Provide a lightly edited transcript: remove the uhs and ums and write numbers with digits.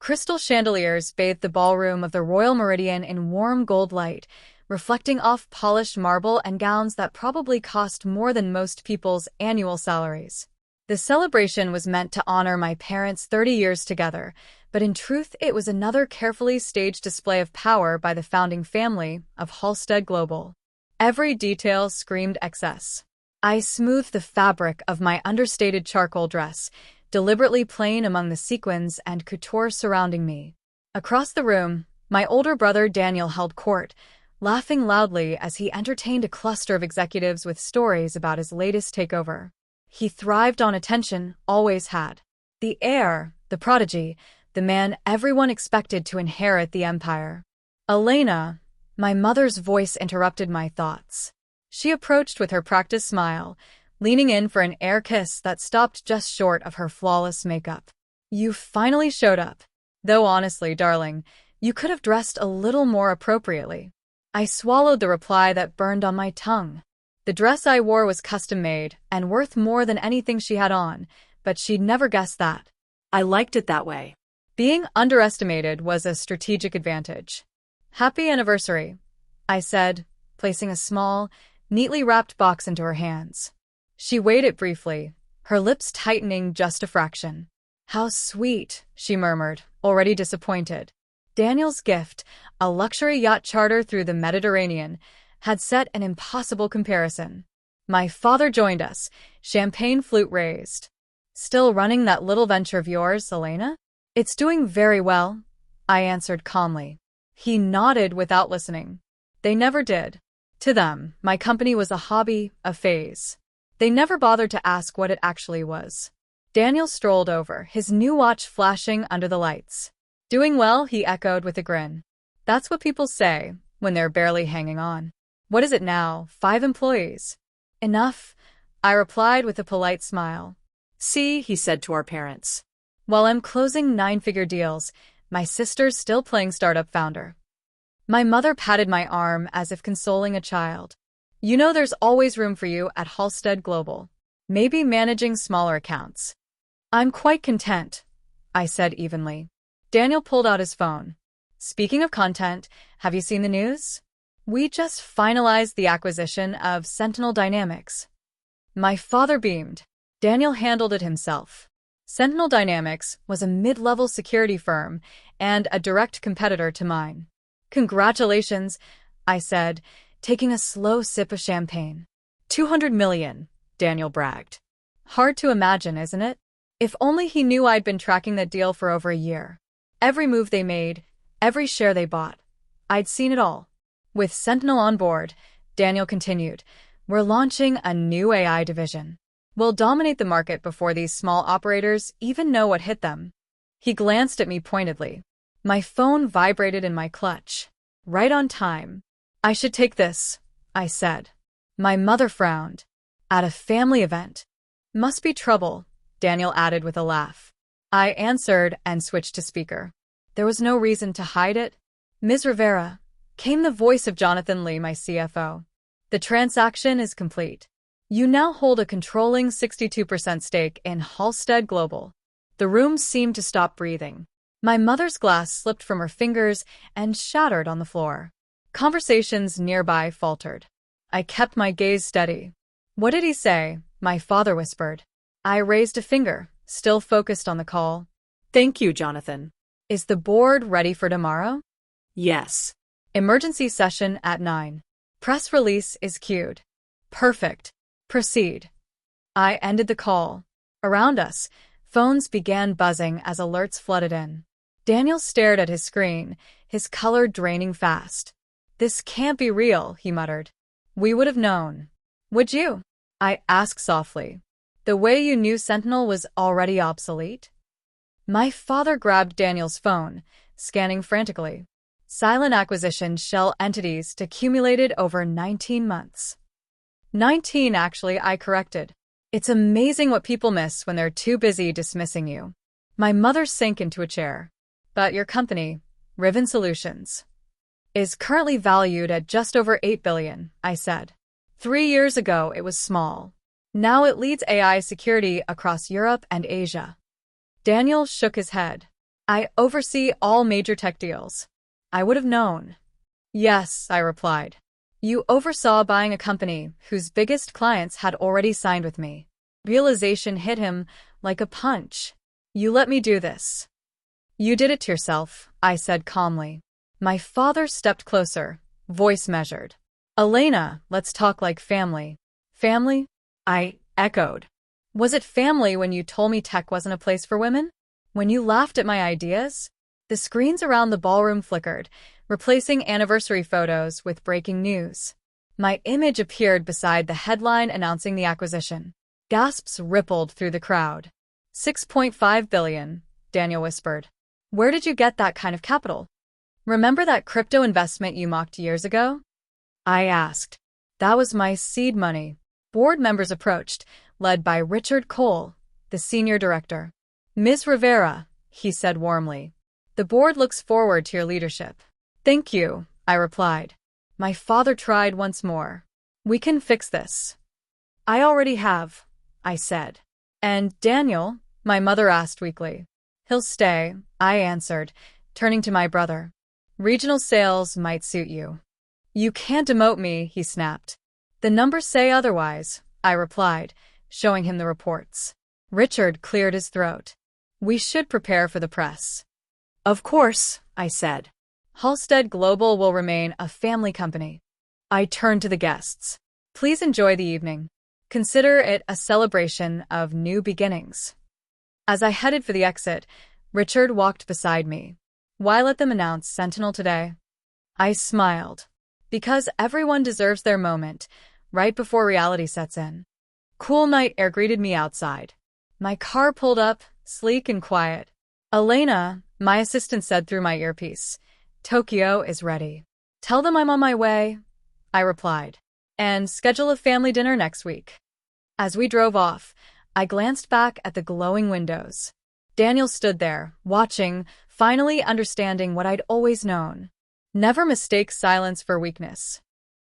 Crystal chandeliers bathed the ballroom of the Royal Meridian in warm gold light, reflecting off polished marble and gowns that probably cost more than most people's annual salaries. The celebration was meant to honor my parents' 30 years together, but in truth it was another carefully staged display of power by the founding family of Halstead Global. Every detail screamed excess. I smoothed the fabric of my understated charcoal dress, deliberately plain among the sequins and couture surrounding me. Across the room, my older brother Daniel held court, laughing loudly as he entertained a cluster of executives with stories about his latest takeover. He thrived on attention, always had. The heir, the prodigy, the man everyone expected to inherit the empire. Elena, my mother's voice interrupted my thoughts. She approached with her practiced smile, leaning in for an air kiss that stopped just short of her flawless makeup. You finally showed up. Though honestly, darling, you could have dressed a little more appropriately. I swallowed the reply that burned on my tongue. The dress I wore was custom-made and worth more than anything she had on, but she'd never guessed that. I liked it that way. Being underestimated was a strategic advantage. Happy anniversary, I said, placing a small, neatly wrapped box into her hands. She weighed it briefly, her lips tightening just a fraction. How sweet, she murmured, already disappointed. Daniel's gift, a luxury yacht charter through the Mediterranean, had set an impossible comparison. My father joined us, champagne flute raised. Still running that little venture of yours, Elena? It's doing very well, I answered calmly. He nodded without listening. They never did. To them, my company was a hobby, a phase. They never bothered to ask what it actually was. Daniel strolled over, his new watch flashing under the lights. Doing well, he echoed with a grin. That's what people say when they're barely hanging on. What is it now, 5 employees? Enough, I replied with a polite smile. See, he said to our parents. While I'm closing 9-figure deals, my sister's still playing startup founder. My mother patted my arm as if consoling a child. You know there's always room for you at Halstead Global. Maybe managing smaller accounts. I'm quite content, I said evenly. Daniel pulled out his phone. Speaking of content, have you seen the news? We just finalized the acquisition of Sentinel Dynamics. My father beamed. Daniel handled it himself. Sentinel Dynamics was a mid-level security firm and a direct competitor to mine. Congratulations, I said, taking a slow sip of champagne. 200 million, Daniel bragged. Hard to imagine, isn't it? If only he knew I'd been tracking that deal for over a year. Every move they made, every share they bought. I'd seen it all. With Sentinel on board, Daniel continued, we're launching a new AI division. We'll dominate the market before these small operators even know what hit them. He glanced at me pointedly. My phone vibrated in my clutch. Right on time. I should take this, I said. My mother frowned. At a family event. Must be trouble, Daniel added with a laugh. I answered and switched to speaker. There was no reason to hide it. Ms. Rivera, came the voice of Jonathan Lee, my CFO. The transaction is complete. You now hold a controlling 62% stake in Halstead Global. The room seemed to stop breathing. My mother's glass slipped from her fingers and shattered on the floor. Conversations nearby faltered. I kept my gaze steady. What did he say? My father whispered. I raised a finger, still focused on the call. Thank you, Jonathan. Is the board ready for tomorrow? Yes. Emergency session at 9. Press release is queued. Perfect. Proceed. I ended the call. Around us, phones began buzzing as alerts flooded in. Daniel stared at his screen, his color draining fast. This can't be real, he muttered. We would have known. Would you? I asked softly. The way you knew Sentinel was already obsolete? My father grabbed Daniel's phone, scanning frantically. Silent acquisition shell entities accumulated over 19 months. 19, actually, I corrected. It's amazing what people miss when they're too busy dismissing you. My mother sank into a chair. But your company, Riven Solutions, is currently valued at just over $8 billion, I said. 3 years ago, it was small. Now it leads AI security across Europe and Asia. Daniel shook his head. I oversee all major tech deals. I would have known. Yes, I replied. You oversaw buying a company whose biggest clients had already signed with me. Realization hit him like a punch. You let me do this. You did it to yourself, I said calmly. My father stepped closer, voice measured. Elena, let's talk like family. Family? I echoed. Was it family when you told me tech wasn't a place for women? When you laughed at my ideas? The screens around the ballroom flickered, replacing anniversary photos with breaking news. My image appeared beside the headline announcing the acquisition. Gasps rippled through the crowd. $6.5 billion, Daniel whispered. Where did you get that kind of capital? Remember that crypto investment you mocked years ago? I asked. That was my seed money. Board members approached, led by Richard Cole, the senior director. Ms. Rivera, he said warmly. The board looks forward to your leadership. Thank you, I replied. My father tried once more. We can fix this. I already have, I said. And Daniel? My mother asked weakly. He'll stay, I answered, turning to my brother. Regional sales might suit you. You can't demote me, he snapped. The numbers say otherwise, I replied, showing him the reports. Richard cleared his throat. We should prepare for the press. Of course, I said. Halstead Global will remain a family company. I turned to the guests. Please enjoy the evening. Consider it a celebration of new beginnings. As I headed for the exit, Richard walked beside me. Why let them announce Sentinel today? I smiled. Because everyone deserves their moment, right before reality sets in. Cool night air greeted me outside. My car pulled up, sleek and quiet. Elena, my assistant said through my earpiece, Tokyo is ready. Tell them I'm on my way, I replied. And schedule a family dinner next week. As we drove off, I glanced back at the glowing windows. Daniel stood there, watching, finally understanding what I'd always known. Never mistake silence for weakness.